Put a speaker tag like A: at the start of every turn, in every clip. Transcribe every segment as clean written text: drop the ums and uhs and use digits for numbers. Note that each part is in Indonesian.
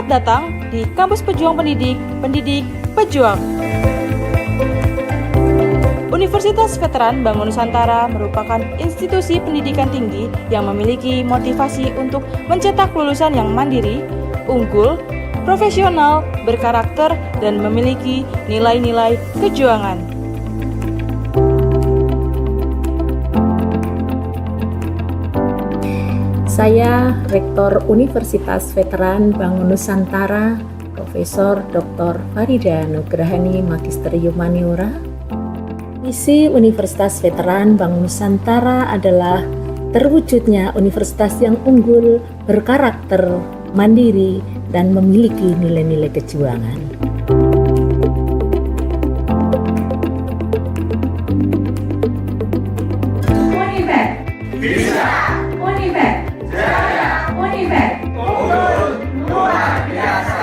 A: datang di Kampus Pejuang Pendidik, Pendidik Pejuang. Universitas Veteran Bangun Nusantara merupakan institusi pendidikan tinggi yang memiliki motivasi untuk mencetak lulusan yang mandiri, unggul, profesional, berkarakter, dan memiliki nilai-nilai kejuangan.
B: Saya Rektor Universitas Veteran Bangun Nusantara, Profesor Dr. Farida Nugrahani Magister Humaniora. Misi Universitas Veteran Bangun Nusantara adalah terwujudnya universitas yang unggul, berkarakter, mandiri, dan memiliki nilai-nilai kejuangan.
C: Univet bisa, Univet jaya, Univet unggul luar biasa.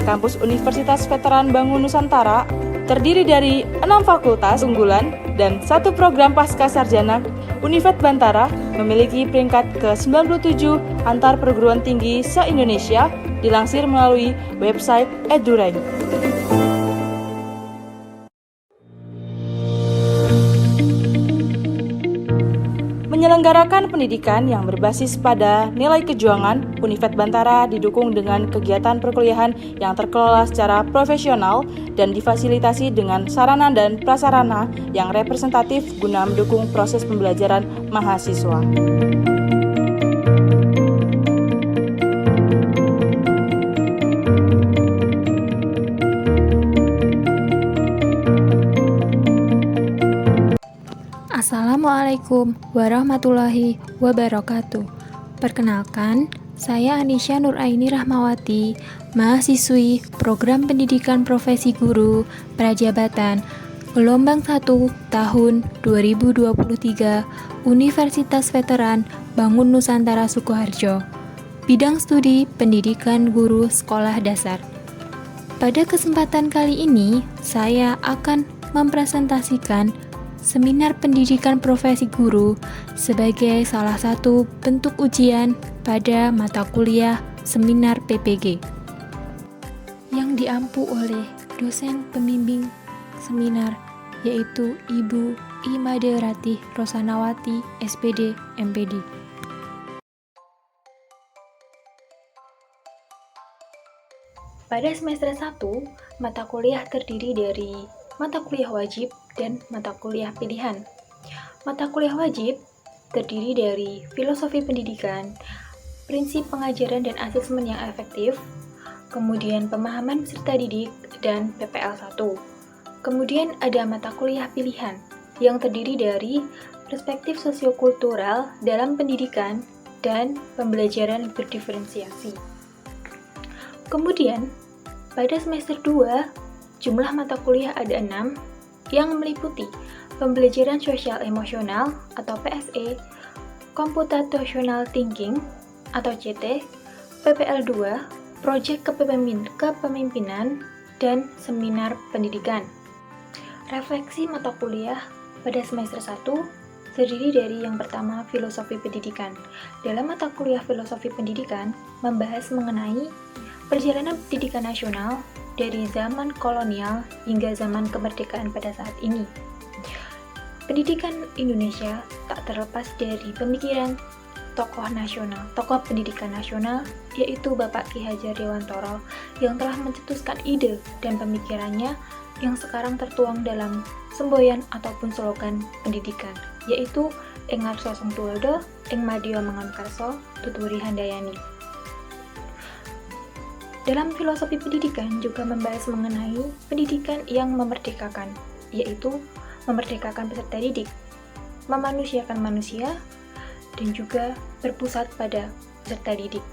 A: Kampus Universitas Veteran Bangun Nusantara terdiri dari 6 fakultas unggulan dan 1 program pasca sarjana. Univet Bantara memiliki peringkat ke-97 antar perguruan tinggi se-Indonesia, dilansir melalui website EduRank. Menyelenggarakan pendidikan yang berbasis pada nilai kejuangan, Univet Bantara didukung dengan kegiatan perkuliahan yang terkelola secara profesional dan difasilitasi dengan sarana dan prasarana yang representatif guna mendukung proses pembelajaran mahasiswa.
D: Assalamualaikum warahmatullahi wabarakatuh. Perkenalkan, saya Anisha Nuraini Rahmawati, mahasiswi Program Pendidikan Profesi Guru Prajabatan Gelombang 1 tahun 2023 Universitas Veteran Bangun Nusantara Sukoharjo. Bidang studi Pendidikan Guru Sekolah Dasar. Pada kesempatan kali ini, saya akan mempresentasikan Seminar Pendidikan Profesi Guru sebagai salah satu bentuk ujian pada mata kuliah Seminar PPG yang diampu oleh dosen pembimbing seminar, yaitu Ibu Imade Ratih Rosanawati, SPD, MPD. Pada semester 1, mata kuliah terdiri dari mata kuliah wajib dan mata kuliah pilihan. Mata kuliah wajib terdiri dari filosofi pendidikan, prinsip pengajaran dan asesmen yang efektif, kemudian pemahaman peserta didik, dan PPL 1. Kemudian ada mata kuliah pilihan yang terdiri dari perspektif sosiokultural dalam pendidikan dan pembelajaran berdiferensiasi. Kemudian, pada semester 2, jumlah mata kuliah ada 6 yang meliputi pembelajaran sosial emosional atau PSE, computational thinking atau CT, PPL 2, proyek kepemimpinan, dan seminar pendidikan. Refleksi mata kuliah pada semester 1 terdiri dari yang pertama filosofi pendidikan. Dalam mata kuliah filosofi pendidikan membahas mengenai perjalanan pendidikan nasional dari zaman kolonial hingga zaman kemerdekaan pada saat ini. Pendidikan Indonesia tak terlepas dari pemikiran tokoh nasional, tokoh pendidikan nasional, yaitu Bapak Ki Hajar Dewantoro yang telah mencetuskan ide dan pemikirannya yang sekarang tertuang dalam semboyan ataupun slogan pendidikan, yaitu Ing Ngarso Song Tulodo, Ing Madya Mangunkarso, Tuturi Handayani. Dalam filosofi pendidikan juga membahas mengenai pendidikan yang memerdekakan, yaitu memerdekakan peserta didik, memanusiakan manusia, dan juga berpusat pada peserta didik.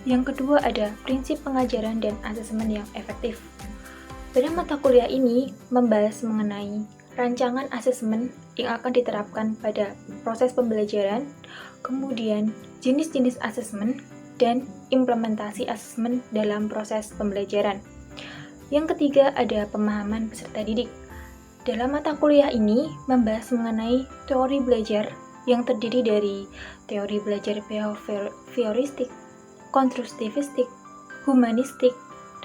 D: Yang kedua ada prinsip pengajaran dan asesmen yang efektif. Pada mata kuliah ini membahas mengenai rancangan asesmen yang akan diterapkan pada proses pembelajaran, kemudian jenis-jenis asesmen, dan implementasi asesmen dalam proses pembelajaran. Yang ketiga ada pemahaman peserta didik. Dalam mata kuliah ini membahas mengenai teori belajar yang terdiri dari teori belajar behavioristik, konstruktivistik, humanistik,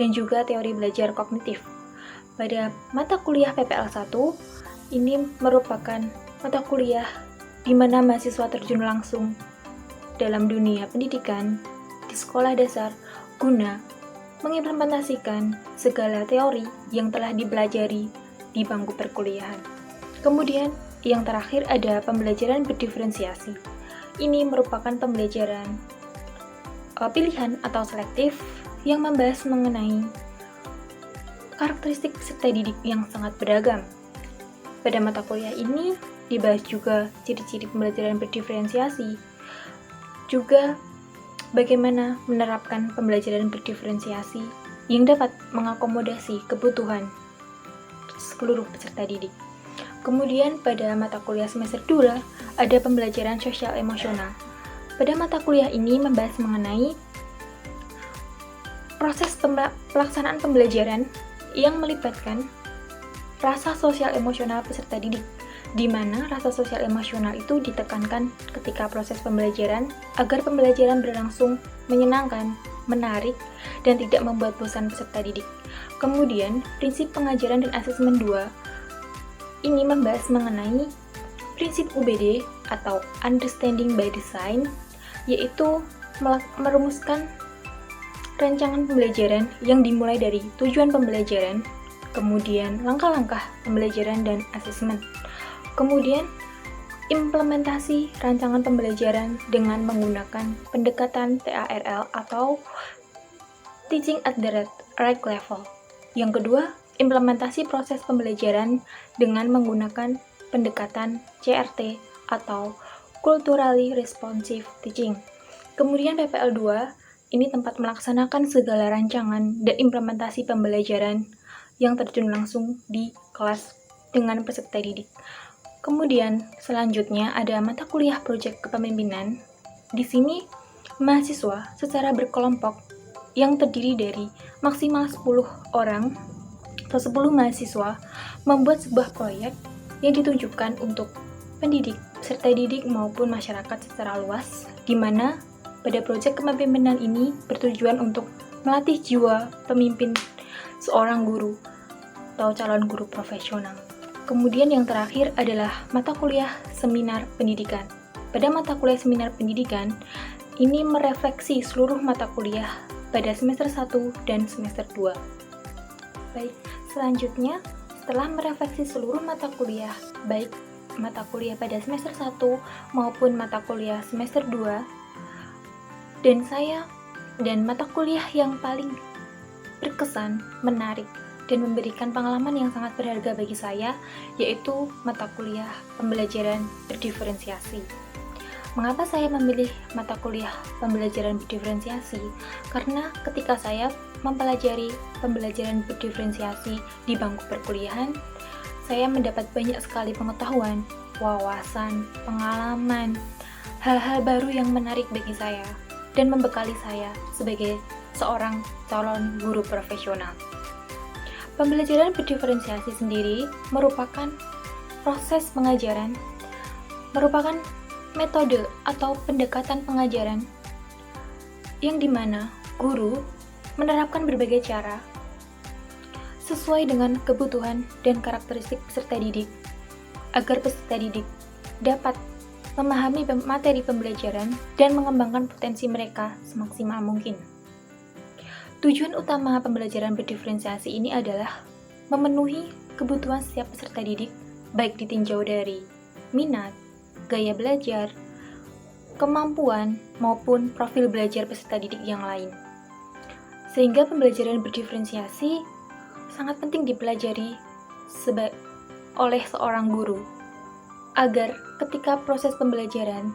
D: dan juga teori belajar kognitif. Pada mata kuliah PPL 1, ini merupakan mata kuliah di mana mahasiswa terjun langsung dalam dunia pendidikan di sekolah dasar guna mengimplementasikan segala teori yang telah dipelajari di bangku perkuliahan. Kemudian, yang terakhir ada pembelajaran berdiferensiasi. Ini merupakan pembelajaran pilihan atau selektif yang membahas mengenai karakteristik peserta didik yang sangat beragam. Pada mata kuliah ini dibahas juga ciri-ciri pembelajaran berdiferensiasi, juga bagaimana menerapkan pembelajaran berdiferensiasi yang dapat mengakomodasi kebutuhan seluruh peserta didik. Kemudian pada mata kuliah semester 2 ada pembelajaran sosial emosional. Pada mata kuliah ini membahas mengenai proses pelaksanaan pembelajaran yang melibatkan rasa sosial emosional peserta didik, di mana rasa sosial emosional itu ditekankan ketika proses pembelajaran agar pembelajaran berlangsung menyenangkan, menarik, dan tidak membuat bosan peserta didik. Kemudian, prinsip pengajaran dan asesmen 2 ini membahas mengenai prinsip UBD atau Understanding by Design, yaitu merumuskan rancangan pembelajaran yang dimulai dari tujuan pembelajaran, kemudian langkah-langkah pembelajaran dan asesmen. Kemudian, implementasi rancangan pembelajaran dengan menggunakan pendekatan TARL atau Teaching at the Right Level. Yang kedua, implementasi proses pembelajaran dengan menggunakan pendekatan CRT atau Culturally Responsive Teaching. Kemudian PPL 2, ini tempat melaksanakan segala rancangan dan implementasi pembelajaran yang terjun langsung di kelas dengan peserta didik. Kemudian selanjutnya ada mata kuliah proyek kepemimpinan. Di sini mahasiswa secara berkelompok yang terdiri dari maksimal 10 orang atau 10 mahasiswa membuat sebuah proyek yang ditujukan untuk pendidik, peserta didik maupun masyarakat secara luas, di mana pada proyek kepemimpinan ini bertujuan untuk melatih jiwa pemimpin seorang guru atau calon guru profesional. Kemudian yang terakhir adalah mata kuliah seminar pendidikan. Pada mata kuliah seminar pendidikan, ini merefleksi seluruh mata kuliah pada semester 1 dan semester 2. Baik, selanjutnya setelah merefleksi seluruh mata kuliah, baik mata kuliah pada semester 1 maupun mata kuliah semester 2, dan mata kuliah yang paling berkesan, menarik, dan memberikan pengalaman yang sangat berharga bagi saya, yaitu mata kuliah pembelajaran berdiferensiasi. Mengapa saya memilih mata kuliah pembelajaran berdiferensiasi? Karena ketika saya mempelajari pembelajaran berdiferensiasi di bangku perkuliahan, saya mendapat banyak sekali pengetahuan, wawasan, pengalaman, hal-hal baru yang menarik bagi saya, dan membekali saya sebagai seorang calon guru profesional. Pembelajaran berdiferensiasi sendiri merupakan proses pengajaran, merupakan metode atau pendekatan pengajaran yang dimana guru menerapkan berbagai cara sesuai dengan kebutuhan dan karakteristik peserta didik agar peserta didik dapat memahami materi pembelajaran dan mengembangkan potensi mereka semaksimal mungkin. Tujuan utama pembelajaran berdiferensiasi ini adalah memenuhi kebutuhan setiap peserta didik, baik ditinjau dari minat, gaya belajar, kemampuan, maupun profil belajar peserta didik yang lain. Sehingga pembelajaran berdiferensiasi sangat penting dipelajari oleh seorang guru, agar ketika proses pembelajaran,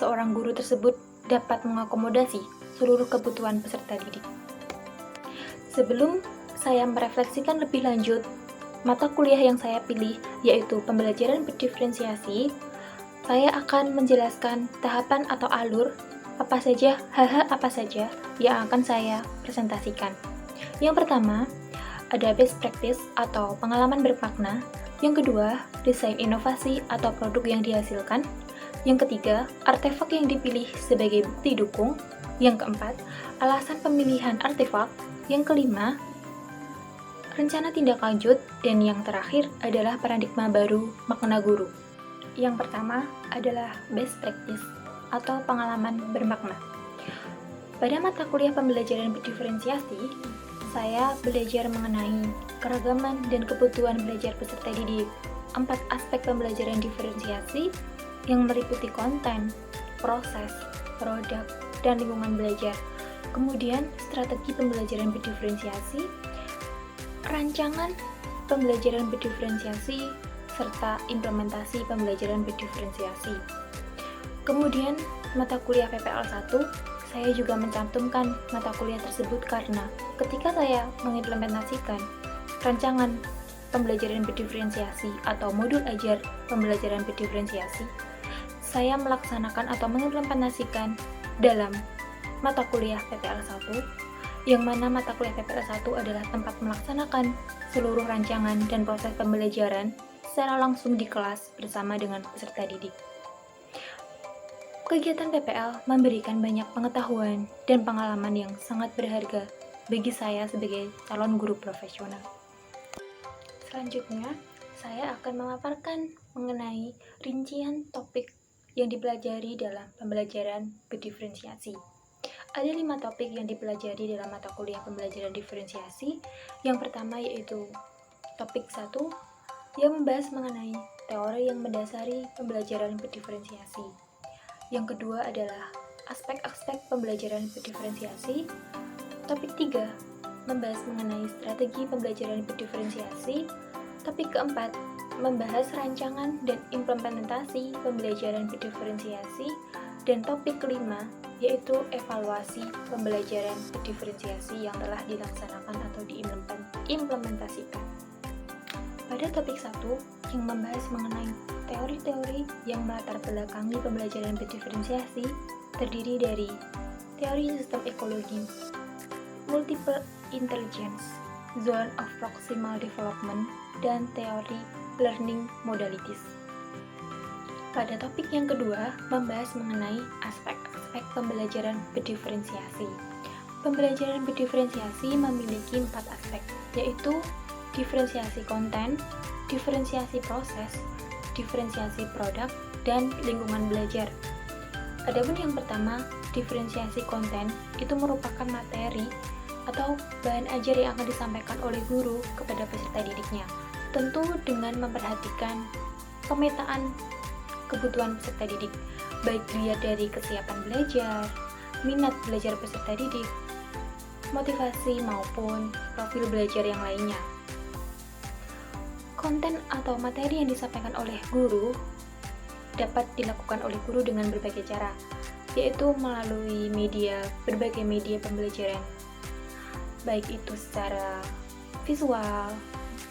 D: seorang guru tersebut dapat mengakomodasi seluruh kebutuhan peserta didik. Sebelum saya merefleksikan lebih lanjut mata kuliah yang saya pilih, yaitu pembelajaran berdiferensiasi, saya akan menjelaskan tahapan atau alur hal-hal apa saja yang akan saya presentasikan. Yang pertama, ada best practice atau pengalaman bermakna. Yang kedua, desain inovasi atau produk yang dihasilkan. Yang ketiga, artefak yang dipilih sebagai bukti dukung. Yang keempat, alasan pemilihan artefak. Yang kelima, rencana tindak lanjut. Dan yang terakhir adalah paradigma baru makna guru. Yang pertama adalah best practice atau pengalaman bermakna. Pada mata kuliah pembelajaran berdiferensiasi, saya belajar mengenai keragaman dan kebutuhan belajar peserta didik. 4 aspek pembelajaran diferensiasi yang meliputi konten, proses, produk, dan lingkungan belajar. Kemudian, strategi pembelajaran berdiferensiasi, rancangan pembelajaran berdiferensiasi, serta implementasi pembelajaran berdiferensiasi. Kemudian, mata kuliah PPL 1, saya juga mencantumkan mata kuliah tersebut karena ketika saya mengimplementasikan rancangan pembelajaran berdiferensiasi atau modul ajar pembelajaran berdiferensiasi, saya melaksanakan atau mengimplementasikan dalam mata kuliah PPL 1, yang mana mata kuliah PPL 1 adalah tempat melaksanakan seluruh rancangan dan proses pembelajaran secara langsung di kelas bersama dengan peserta didik. Kegiatan PPL memberikan banyak pengetahuan dan pengalaman yang sangat berharga bagi saya sebagai calon guru profesional. Selanjutnya, saya akan memaparkan mengenai rincian topik yang dipelajari dalam pembelajaran berdiferensiasi. Ada 5 topik yang dipelajari dalam mata kuliah pembelajaran diferensiasi. Yang pertama yaitu topik 1 yang membahas mengenai teori yang mendasari pembelajaran berdiferensiasi. Yang kedua adalah aspek-aspek pembelajaran berdiferensiasi. Topik 3 membahas mengenai strategi pembelajaran berdiferensiasi. Topik keempat membahas rancangan dan implementasi pembelajaran berdiferensiasi. Dan topik kelima yaitu evaluasi pembelajaran berdiferensiasi yang telah dilaksanakan atau diimplementasikan. Pada topik 1 yang membahas mengenai teori-teori yang melatar belakangi pembelajaran berdiferensiasi terdiri dari teori sistem ekologi, multiple intelligence, zone of proximal development, dan teori learning modalities. Pada topik yang kedua, membahas mengenai aspek-aspek pembelajaran berdiferensiasi. Pembelajaran berdiferensiasi memiliki 4 aspek, yaitu diferensiasi konten, diferensiasi proses, diferensiasi produk, dan lingkungan belajar. Adapun yang pertama, diferensiasi konten itu merupakan materi atau bahan ajar yang akan disampaikan oleh guru kepada peserta didiknya, tentu dengan memperhatikan pemetaan kebutuhan peserta didik, baik dilihat dari kesiapan belajar, minat belajar peserta didik, motivasi maupun profil belajar yang lainnya. Konten atau materi yang disampaikan oleh guru dapat dilakukan oleh guru dengan berbagai cara, yaitu melalui berbagai media pembelajaran, baik itu secara visual,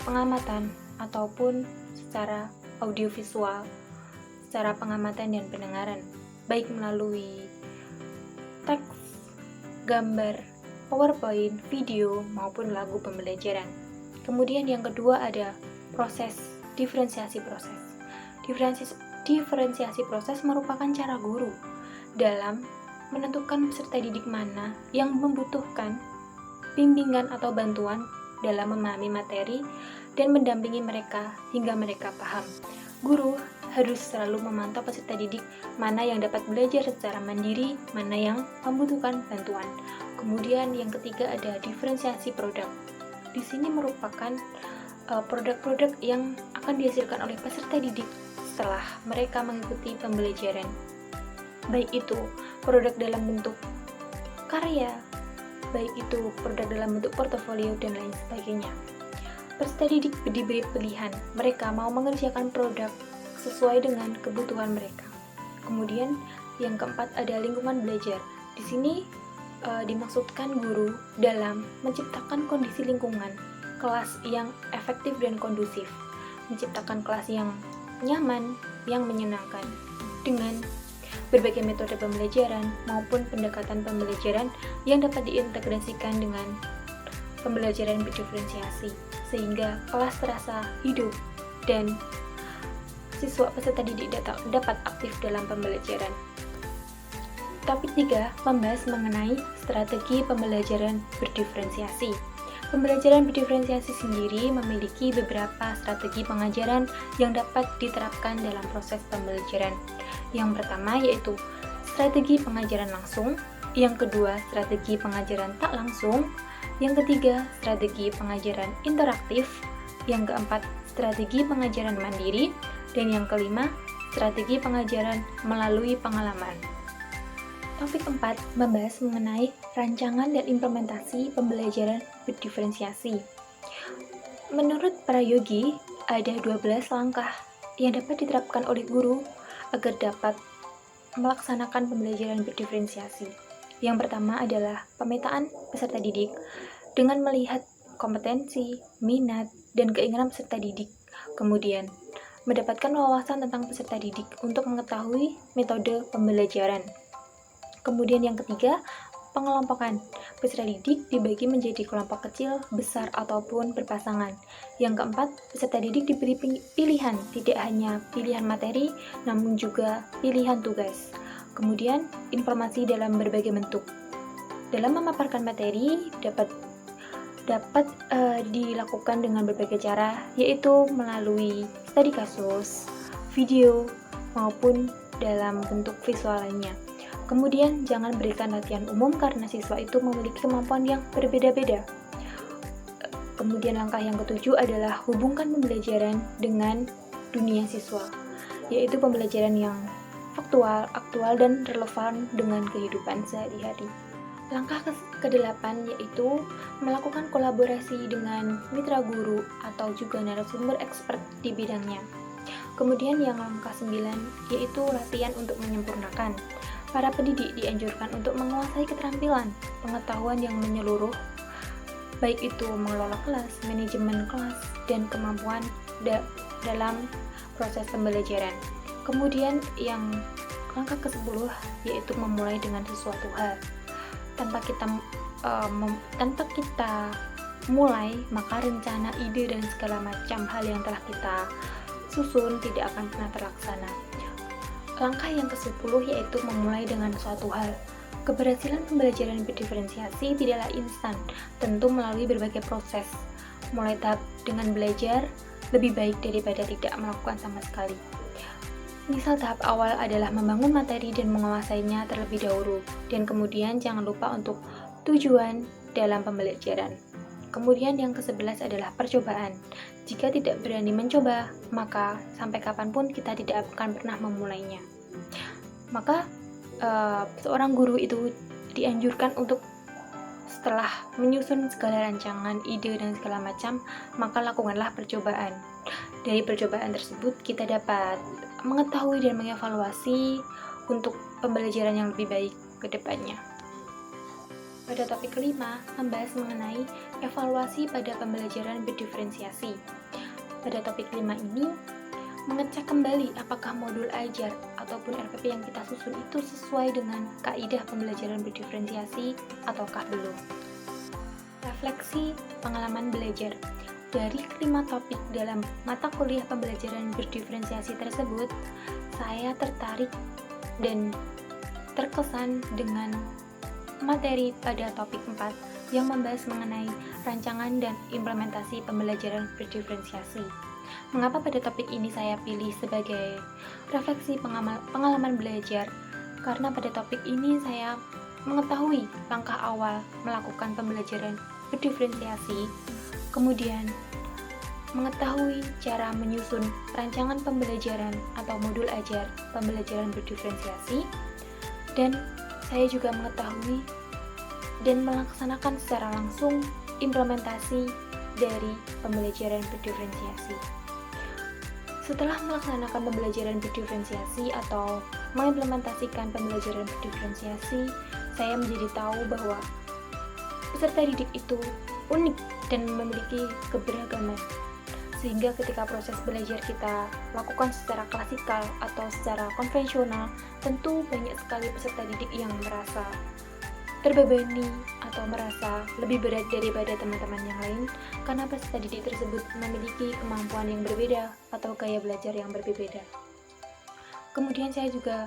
D: pengamatan, ataupun secara audiovisual, secara pengamatan dan pendengaran, baik melalui teks, gambar, PowerPoint, video, maupun lagu pembelajaran. Kemudian yang kedua ada proses, diferensiasi proses. Diferensiasi proses merupakan cara guru dalam menentukan peserta didik mana yang membutuhkan bimbingan atau bantuan dalam memahami materi dan mendampingi mereka hingga mereka paham. Guru harus selalu memantau peserta didik mana yang dapat belajar secara mandiri, mana yang membutuhkan bantuan. Kemudian yang ketiga ada diferensiasi produk. Di sini merupakan produk-produk yang akan dihasilkan oleh peserta didik setelah mereka mengikuti pembelajaran. Baik itu produk dalam bentuk karya, baik itu produk dalam bentuk portofolio dan lain sebagainya. Peserta didik diberi pilihan, mereka mau mengerjakan produk sesuai dengan kebutuhan mereka. Kemudian yang keempat ada lingkungan belajar. Di sini dimaksudkan guru dalam menciptakan kondisi lingkungan kelas yang efektif dan kondusif, menciptakan kelas yang nyaman, yang menyenangkan dengan berbagai metode pembelajaran maupun pendekatan pembelajaran yang dapat diintegrasikan dengan pembelajaran berdiferensiasi sehingga kelas terasa hidup, dan siswa peserta didik dapat aktif dalam pembelajaran. Topik 3 membahas mengenai strategi pembelajaran berdiferensiasi. Pembelajaran berdiferensiasi sendiri memiliki beberapa strategi pengajaran yang dapat diterapkan dalam proses pembelajaran. Yang pertama yaitu strategi pengajaran langsung, yang kedua strategi pengajaran tak langsung, yang ketiga strategi pengajaran interaktif, yang keempat strategi pengajaran mandiri, dan yang kelima strategi pengajaran melalui pengalaman. Topik 4 membahas mengenai rancangan dan implementasi pembelajaran berdiferensiasi. Menurut para yogi, ada 12 langkah yang dapat diterapkan oleh guru agar dapat melaksanakan pembelajaran berdiferensiasi. Yang pertama adalah pemetaan peserta didik dengan melihat kompetensi, minat, dan keinginan peserta didik. Kemudian, mendapatkan wawasan tentang peserta didik untuk mengetahui metode pembelajaran. Kemudian yang ketiga, pengelompokan. Peserta didik dibagi menjadi kelompok kecil, besar, ataupun berpasangan. Yang keempat, peserta didik diberi pilihan, tidak hanya pilihan materi, namun juga pilihan tugas. Kemudian, informasi dalam berbagai bentuk. Dalam memaparkan materi, dapat dilakukan dengan berbagai cara, yaitu melalui studi kasus, video, maupun dalam bentuk visual lainnya. Kemudian, jangan berikan latihan umum karena siswa itu memiliki kemampuan yang berbeda-beda. Kemudian langkah yang ketujuh adalah hubungkan pembelajaran dengan dunia siswa, yaitu pembelajaran yang faktual, aktual, dan relevan dengan kehidupan sehari-hari. Langkah ke-8 yaitu melakukan kolaborasi dengan mitra guru atau juga narasumber expert di bidangnya. Kemudian yang langkah 9 yaitu latihan untuk menyempurnakan. Para pendidik dianjurkan untuk menguasai keterampilan, pengetahuan yang menyeluruh, baik itu mengelola kelas, manajemen kelas, dan kemampuan dalam proses pembelajaran. Kemudian yang langkah ke-10 yaitu memulai dengan sesuatu hal. Tanpa kita mulai, maka rencana, ide, dan segala macam hal yang telah kita susun tidak akan pernah terlaksana. Langkah yang ke-10 yaitu memulai dengan suatu hal. Keberhasilan pembelajaran berdiferensiasi tidaklah instan, tentu melalui berbagai proses. Mulai tahap dengan belajar lebih baik daripada tidak melakukan sama sekali. Misal tahap awal adalah membangun materi dan menguasainya terlebih dahulu, dan kemudian jangan lupa untuk tujuan dalam pembelajaran. Kemudian yang ke-11 adalah percobaan. Jika tidak berani mencoba, maka sampai kapanpun kita tidak akan pernah memulainya. Maka seorang guru itu dianjurkan untuk setelah menyusun segala rancangan, ide, dan segala macam, maka lakukanlah percobaan. Dari percobaan tersebut kita dapat mengetahui dan mengevaluasi untuk pembelajaran yang lebih baik ke depannya. Pada topik kelima, membahas mengenai evaluasi pada pembelajaran berdiferensiasi. Pada topik 5 ini, mengecek kembali apakah modul ajar ataupun RPP yang kita susun itu sesuai dengan kaidah pembelajaran berdiferensiasi ataukah belum. Refleksi pengalaman belajar. Dari kelima topik dalam mata kuliah pembelajaran berdiferensiasi tersebut, saya tertarik dan terkesan dengan materi pada topik 4 yang membahas mengenai rancangan dan implementasi pembelajaran berdiferensiasi. Mengapa pada topik ini saya pilih sebagai refleksi pengalaman belajar? Karena pada topik ini saya mengetahui langkah awal melakukan pembelajaran berdiferensiasi, kemudian mengetahui cara menyusun rancangan pembelajaran atau modul ajar pembelajaran berdiferensiasi, dan saya juga mengetahui dan melaksanakan secara langsung implementasi dari pembelajaran berdiferensiasi. Setelah melaksanakan pembelajaran berdiferensiasi atau mengimplementasikan pembelajaran berdiferensiasi, saya menjadi tahu bahwa peserta didik itu unik dan memiliki keberagaman. Sehingga ketika proses belajar kita lakukan secara klasikal atau secara konvensional, tentu banyak sekali peserta didik yang merasa terbebani atau merasa lebih berat daripada teman-teman yang lain karena peserta didik tersebut memiliki kemampuan yang berbeda atau gaya belajar yang berbeda. Kemudian saya juga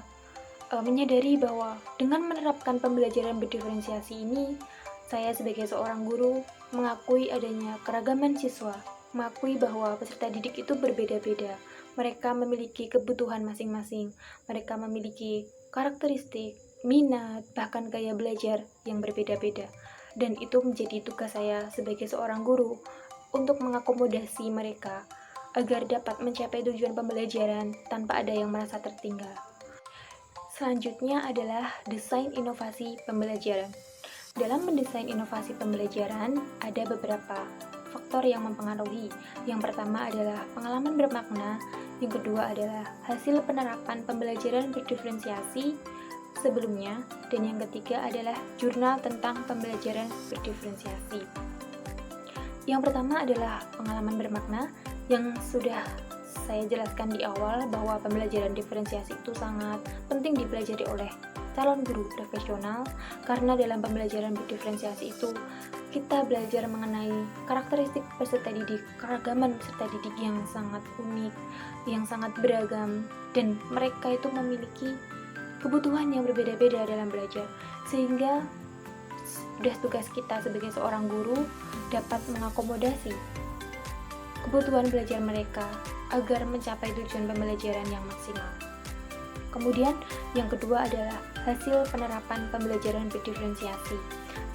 D: menyadari bahwa dengan menerapkan pembelajaran berdiferensiasi ini, saya sebagai seorang guru mengakui adanya keragaman siswa, mengakui bahwa peserta didik itu berbeda-beda. Mereka memiliki kebutuhan masing-masing, mereka memiliki karakteristik, minat, bahkan gaya belajar yang berbeda-beda. Dan itu menjadi tugas saya sebagai seorang guru untuk mengakomodasi mereka agar dapat mencapai tujuan pembelajaran tanpa ada yang merasa tertinggal. Selanjutnya adalah desain inovasi pembelajaran. Dalam mendesain inovasi pembelajaran, ada beberapa faktor yang mempengaruhi. Yang pertama adalah pengalaman bermakna, yang kedua adalah hasil penerapan pembelajaran berdiferensiasi sebelumnya, dan yang ketiga adalah jurnal tentang pembelajaran berdiferensiasi. Yang pertama adalah pengalaman bermakna, yang sudah saya jelaskan di awal bahwa pembelajaran diferensiasi itu sangat penting dipelajari oleh calon guru profesional, karena dalam pembelajaran berdiferensiasi itu kita belajar mengenai karakteristik peserta didik, keragaman peserta didik yang sangat unik, yang sangat beragam, dan mereka itu memiliki kebutuhan yang berbeda-beda dalam belajar, sehingga sudah tugas kita sebagai seorang guru dapat mengakomodasi kebutuhan belajar mereka agar mencapai tujuan pembelajaran yang maksimal. Kemudian yang kedua adalah hasil penerapan pembelajaran berdiferensiasi.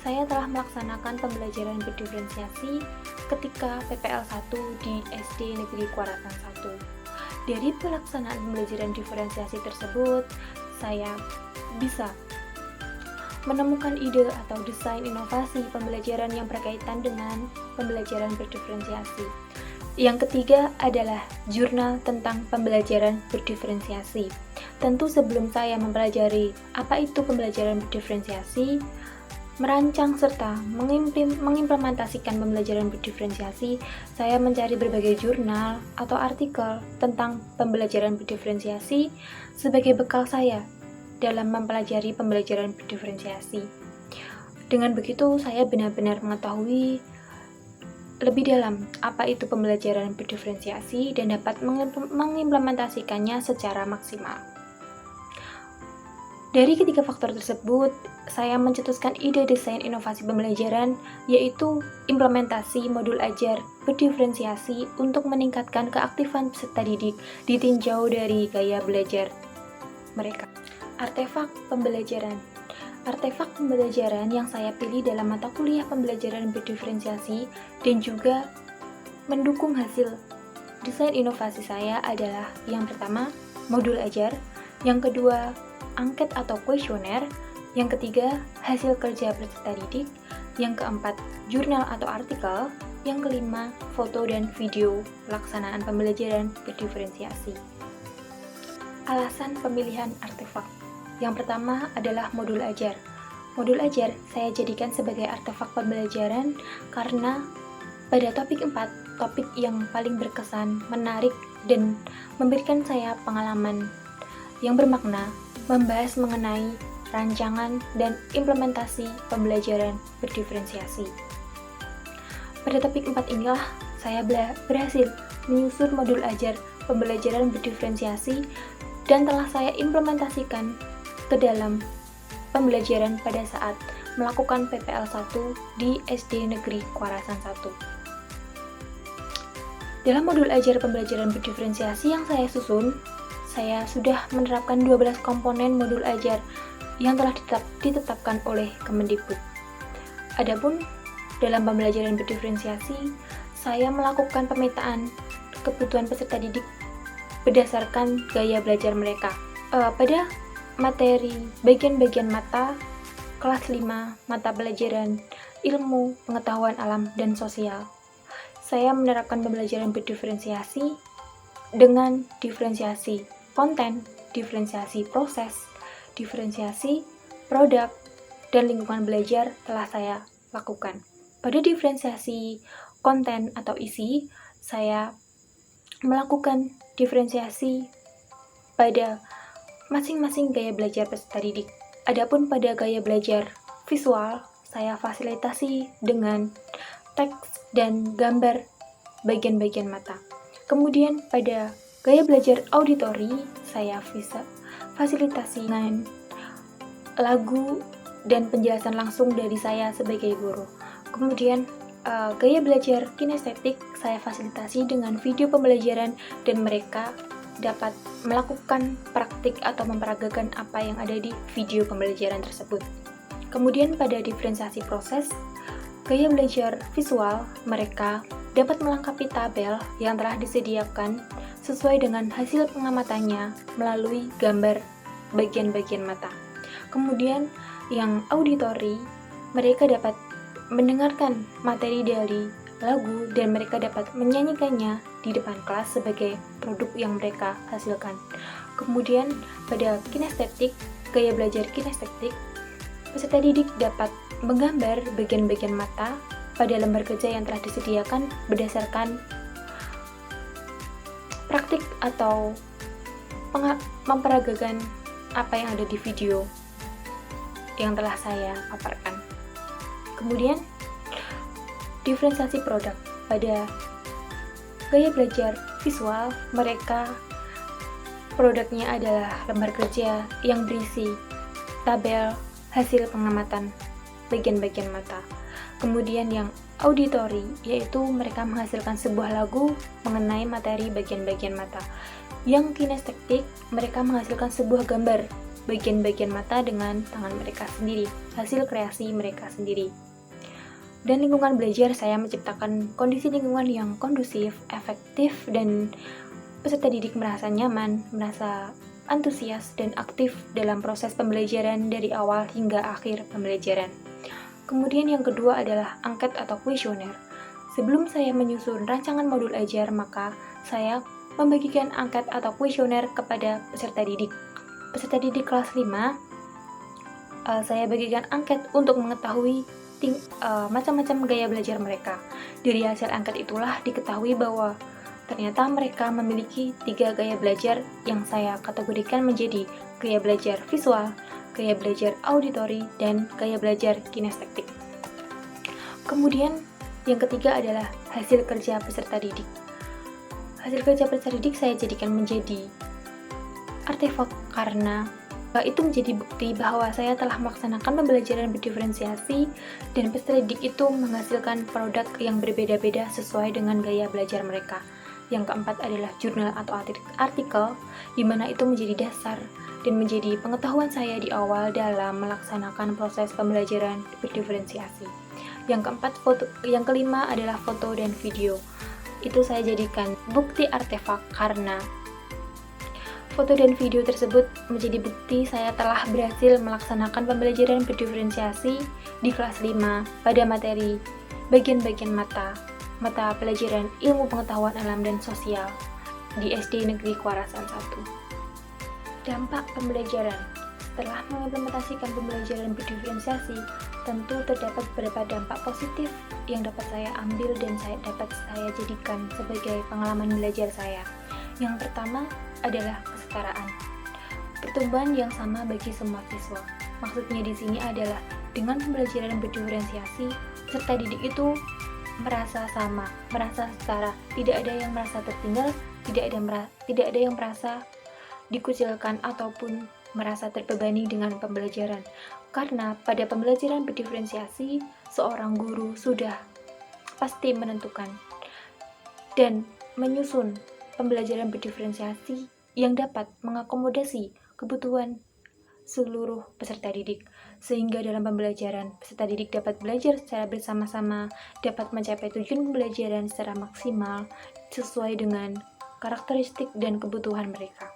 D: Saya telah melaksanakan pembelajaran berdiferensiasi ketika PPL 1 di SD Negeri Kuarasan 1. Dari pelaksanaan pembelajaran diferensiasi tersebut, saya bisa menemukan ide atau desain inovasi pembelajaran yang berkaitan dengan pembelajaran berdiferensiasi. Yang ketiga adalah jurnal tentang pembelajaran berdiferensiasi. Tentu sebelum saya mempelajari apa itu pembelajaran berdiferensiasi, merancang serta mengimplementasikan pembelajaran berdiferensiasi, saya mencari berbagai jurnal atau artikel tentang pembelajaran berdiferensiasi sebagai bekal saya dalam mempelajari pembelajaran berdiferensiasi. Dengan begitu, saya benar-benar mengetahui lebih dalam apa itu pembelajaran berdiferensiasi dan dapat mengimplementasikannya secara maksimal. Dari ketiga faktor tersebut, saya mencetuskan ide desain inovasi pembelajaran, yaitu implementasi modul ajar berdiferensiasi untuk meningkatkan keaktifan peserta didik ditinjau dari gaya belajar mereka. Artefak pembelajaran. Artefak pembelajaran yang saya pilih dalam mata kuliah pembelajaran berdiferensiasi dan juga mendukung hasil desain inovasi saya adalah yang pertama, modul ajar, yang kedua, angket atau kuesioner, yang ketiga, hasil kerja peserta didik, yang keempat, jurnal atau artikel, yang kelima, foto dan video pelaksanaan pembelajaran berdiferensiasi. Alasan pemilihan artefak. Yang pertama adalah modul ajar. Modul ajar saya jadikan sebagai artefak pembelajaran karena pada topik 4, topik yang paling berkesan, menarik, dan memberikan saya pengalaman yang bermakna, membahas mengenai rancangan dan implementasi pembelajaran berdiferensiasi. Pada topik 4 inilah saya berhasil menyusun modul ajar pembelajaran berdiferensiasi dan telah saya implementasikan ke dalam pembelajaran pada saat melakukan PPL 1 di SD Negeri Kuarasan 1. Dalam modul ajar pembelajaran berdiferensiasi yang saya susun, saya sudah menerapkan 12 komponen modul ajar yang telah ditetapkan oleh Kemendikbud. Adapun dalam pembelajaran berdiferensiasi, saya melakukan pemetaan kebutuhan peserta didik berdasarkan gaya belajar mereka. Pada materi bagian-bagian mata kelas 5 mata pelajaran ilmu, pengetahuan alam, dan sosial, saya menerapkan pembelajaran berdiferensiasi dengan diferensiasi konten, diferensiasi proses, diferensiasi produk, dan lingkungan belajar telah saya lakukan. Pada diferensiasi konten atau isi, saya melakukan diferensiasi pada masing-masing gaya belajar peserta didik. Adapun pada gaya belajar visual, saya fasilitasi dengan teks dan gambar bagian-bagian mata. Kemudian pada gaya belajar auditori, saya fasilitasi dengan lagu dan penjelasan langsung dari saya sebagai guru. Kemudian gaya belajar kinestetik, saya fasilitasi dengan video pembelajaran dan mereka dapat melakukan praktik atau memperagakan apa yang ada di video pembelajaran tersebut. Kemudian pada diferensiasi proses, gaya belajar visual, mereka dapat melengkapi tabel yang telah disediakan sesuai dengan hasil pengamatannya melalui gambar bagian-bagian mata. Kemudian yang auditori, mereka dapat mendengarkan materi dari lagu dan mereka dapat menyanyikannya di depan kelas sebagai produk yang mereka hasilkan. Kemudian pada kinestetik, gaya belajar kinestetik, peserta didik dapat menggambar bagian-bagian mata pada lembar kerja yang telah disediakan berdasarkan praktik atau memperagakan apa yang ada di video yang telah saya paparkan. Kemudian diferensiasi produk, pada gaya belajar visual, mereka produknya adalah lembar kerja yang berisi tabel hasil pengamatan bagian-bagian mata. Kemudian yang auditori, yaitu mereka menghasilkan sebuah lagu mengenai materi bagian-bagian mata. Yang kinestetik, mereka menghasilkan sebuah gambar bagian-bagian mata dengan tangan mereka sendiri, hasil kreasi mereka sendiri. Dan lingkungan belajar, saya menciptakan kondisi lingkungan yang kondusif, efektif, dan peserta didik merasa nyaman, merasa antusias, dan aktif dalam proses pembelajaran dari awal hingga akhir pembelajaran. Kemudian yang kedua adalah angket atau kuesioner. Sebelum saya menyusun rancangan modul ajar, maka saya membagikan angket atau kuesioner kepada peserta didik. Peserta didik kelas 5, saya bagikan angket untuk mengetahui macam-macam gaya belajar mereka. Dari hasil angket itulah diketahui bahwa ternyata mereka memiliki 3 gaya belajar yang saya kategorikan menjadi gaya belajar visual, gaya belajar auditori, dan gaya belajar kinestetik. Kemudian yang ketiga adalah hasil kerja peserta didik. Hasil kerja peserta didik saya jadikan menjadi artefak karena itu menjadi bukti bahwa saya telah melaksanakan pembelajaran berdiferensiasi dan peserta didik itu menghasilkan produk yang berbeda-beda sesuai dengan gaya belajar mereka. Yang keempat adalah jurnal atau artikel, di mana itu menjadi dasar dan menjadi pengetahuan saya di awal dalam melaksanakan proses pembelajaran berdiferensiasi. Yang kelima adalah foto dan video. Itu saya jadikan bukti artefak karena foto dan video tersebut menjadi bukti saya telah berhasil melaksanakan pembelajaran berdiferensiasi di kelas 5 pada materi bagian-bagian mata pelajaran ilmu pengetahuan alam dan sosial di SD Negeri Kuarasan 1. Dampak pembelajaran. Setelah mengimplementasikan pembelajaran berdiferensiasi, tentu terdapat beberapa dampak positif yang dapat saya ambil dan dapat saya jadikan sebagai pengalaman belajar saya. Yang pertama adalah kesetaraan. Pertumbuhan yang sama bagi semua siswa. Maksudnya di sini adalah dengan pembelajaran berdiferensiasi, peserta didik itu merasa sama, merasa setara, tidak ada yang merasa tertinggal, tidak ada yang merasa dikucilkan ataupun merasa terbebani dengan pembelajaran. Karena pada pembelajaran berdiferensiasi, seorang guru sudah pasti menentukan dan menyusun pembelajaran berdiferensiasi yang dapat mengakomodasi kebutuhan seluruh peserta didik, sehingga dalam pembelajaran peserta didik dapat belajar secara bersama-sama, dapat mencapai tujuan pembelajaran secara maksimal sesuai dengan karakteristik dan kebutuhan mereka.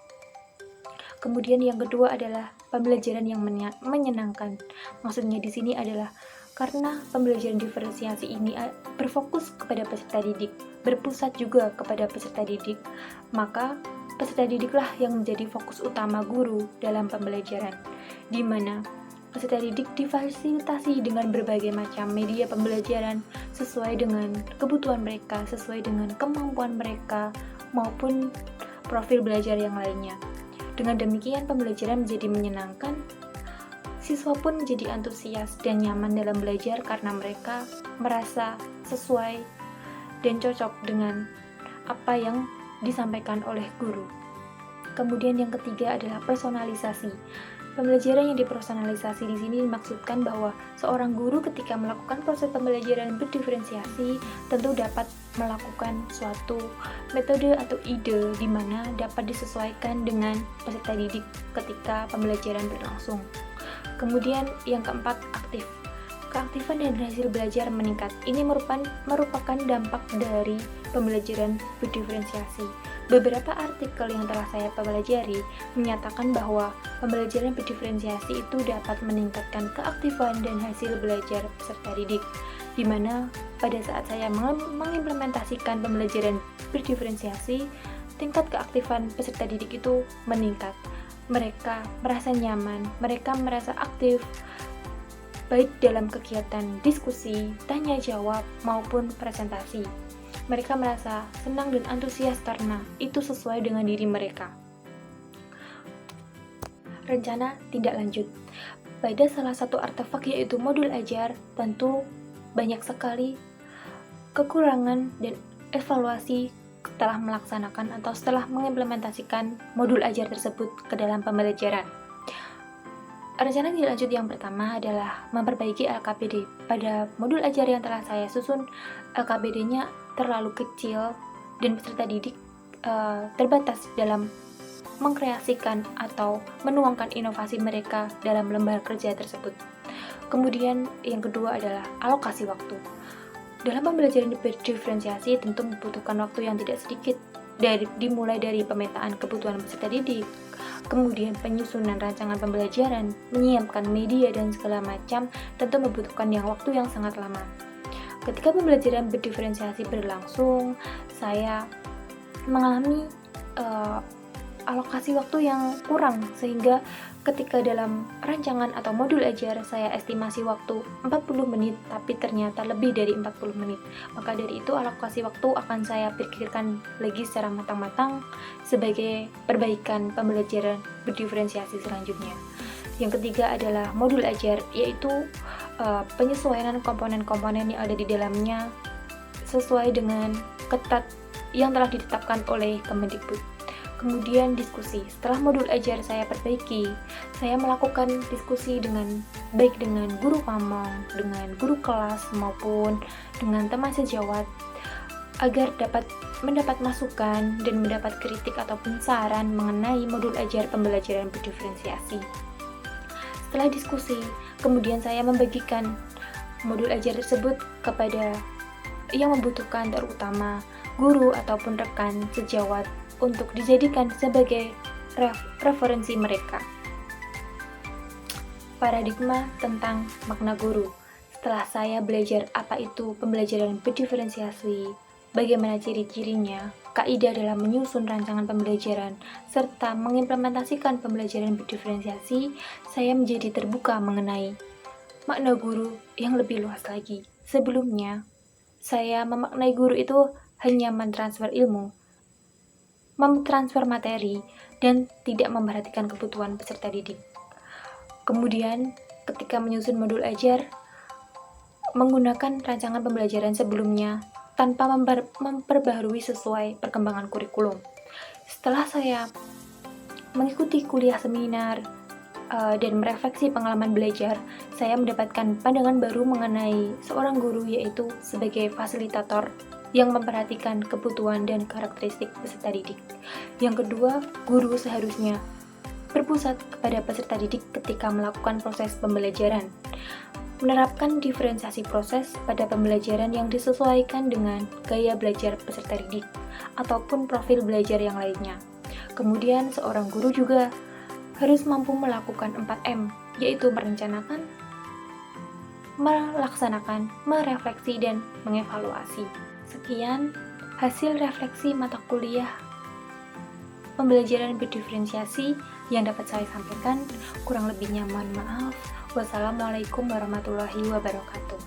D: Kemudian yang kedua adalah pembelajaran yang menyenangkan. Maksudnya di sini adalah karena pembelajaran diferensiasi ini berfokus kepada peserta didik, berpusat juga kepada peserta didik, maka peserta didiklah yang menjadi fokus utama guru dalam pembelajaran, di mana peserta didik difasilitasi dengan berbagai macam media pembelajaran sesuai dengan kebutuhan mereka, sesuai dengan kemampuan mereka, maupun profil belajar yang lainnya. Dengan demikian, pembelajaran menjadi menyenangkan, siswa pun menjadi antusias dan nyaman dalam belajar karena mereka merasa sesuai dan cocok dengan apa yang disampaikan oleh guru. Kemudian yang ketiga adalah personalisasi. Pembelajaran yang dipersonalisasi di sini dimaksudkan bahwa seorang guru ketika melakukan proses pembelajaran berdiferensiasi tentu dapat melakukan suatu metode atau ide di mana dapat disesuaikan dengan peserta didik ketika pembelajaran berlangsung. Kemudian yang keempat, aktif. Keaktifan dan hasil belajar meningkat. Ini merupakan dampak dari pembelajaran berdiferensiasi. Beberapa artikel yang telah saya pelajari menyatakan bahwa pembelajaran berdiferensiasi itu dapat meningkatkan keaktifan dan hasil belajar peserta didik, di mana pada saat saya mengimplementasikan pembelajaran berdiferensiasi, tingkat keaktifan peserta didik itu meningkat. Mereka merasa nyaman, mereka merasa aktif, baik dalam kegiatan diskusi, tanya jawab, maupun presentasi. Mereka merasa senang dan antusias karena itu sesuai dengan diri mereka. Rencana tindak lanjut. Pada salah satu artefak yaitu modul ajar, tentu banyak sekali kekurangan dan evaluasi setelah melaksanakan atau setelah mengimplementasikan modul ajar tersebut ke dalam pembelajaran. Rencana tindak lanjut yang pertama adalah memperbaiki LKPD. Pada modul ajar yang telah saya susun, LKPD-nya terlalu kecil dan peserta didik terbatas dalam mengkreasikan atau menuangkan inovasi mereka dalam lembar kerja tersebut. Kemudian yang kedua adalah alokasi waktu. Dalam pembelajaran berdiferensiasi tentu membutuhkan waktu yang tidak sedikit, dimulai dari pemetaan kebutuhan peserta didik, kemudian penyusunan rancangan pembelajaran, menyiapkan media dan segala macam, tentu membutuhkan waktu yang sangat lama. Ketika pembelajaran berdiferensiasi berlangsung, saya mengalami alokasi waktu yang kurang, sehingga ketika dalam rancangan atau modul ajar saya estimasi waktu 40 menit, tapi ternyata lebih dari 40 menit. Maka dari itu alokasi waktu akan saya pikirkan lagi secara matang-matang sebagai perbaikan pembelajaran berdiferensiasi selanjutnya. Yang ketiga adalah modul ajar, yaitu penyesuaian komponen-komponen yang ada di dalamnya sesuai dengan ketat yang telah ditetapkan oleh Kemendikbud. Kemudian diskusi. Setelah modul ajar saya perbaiki, saya melakukan diskusi baik dengan guru pamong, dengan guru kelas maupun dengan teman sejawat agar dapat mendapat masukan dan mendapat kritik ataupun saran mengenai modul ajar pembelajaran berdiferensiasi. Setelah diskusi, kemudian saya membagikan modul ajar tersebut kepada yang membutuhkan, terutama guru ataupun rekan sejawat, untuk dijadikan sebagai referensi mereka. Paradigma tentang makna guru. Setelah saya belajar apa itu pembelajaran berdiferensiasi, bagaimana ciri-cirinya, kaidah dalam menyusun rancangan pembelajaran, serta mengimplementasikan pembelajaran berdiferensiasi, saya menjadi terbuka mengenai makna guru yang lebih luas lagi. Sebelumnya, saya memaknai guru itu hanya mentransfer ilmu, mentransfer materi, dan tidak memperhatikan kebutuhan peserta didik. Kemudian, ketika menyusun modul ajar, menggunakan rancangan pembelajaran sebelumnya tanpa memperbaharui sesuai perkembangan kurikulum. Setelah saya mengikuti kuliah seminar dan merefleksi pengalaman belajar, saya mendapatkan pandangan baru mengenai seorang guru, yaitu sebagai fasilitator yang memperhatikan kebutuhan dan karakteristik peserta didik. Yang kedua, guru seharusnya berpusat kepada peserta didik ketika melakukan proses pembelajaran. Menerapkan diferensiasi proses pada pembelajaran yang disesuaikan dengan gaya belajar peserta didik ataupun profil belajar yang lainnya. Kemudian, seorang guru juga harus mampu melakukan 4M, yaitu merencanakan, melaksanakan, merefleksi, dan mengevaluasi. Sekian hasil refleksi mata kuliah pembelajaran berdiferensiasi yang dapat saya sampaikan. Kurang lebihnya mohon maaf. Wassalamualaikum warahmatullahi wabarakatuh.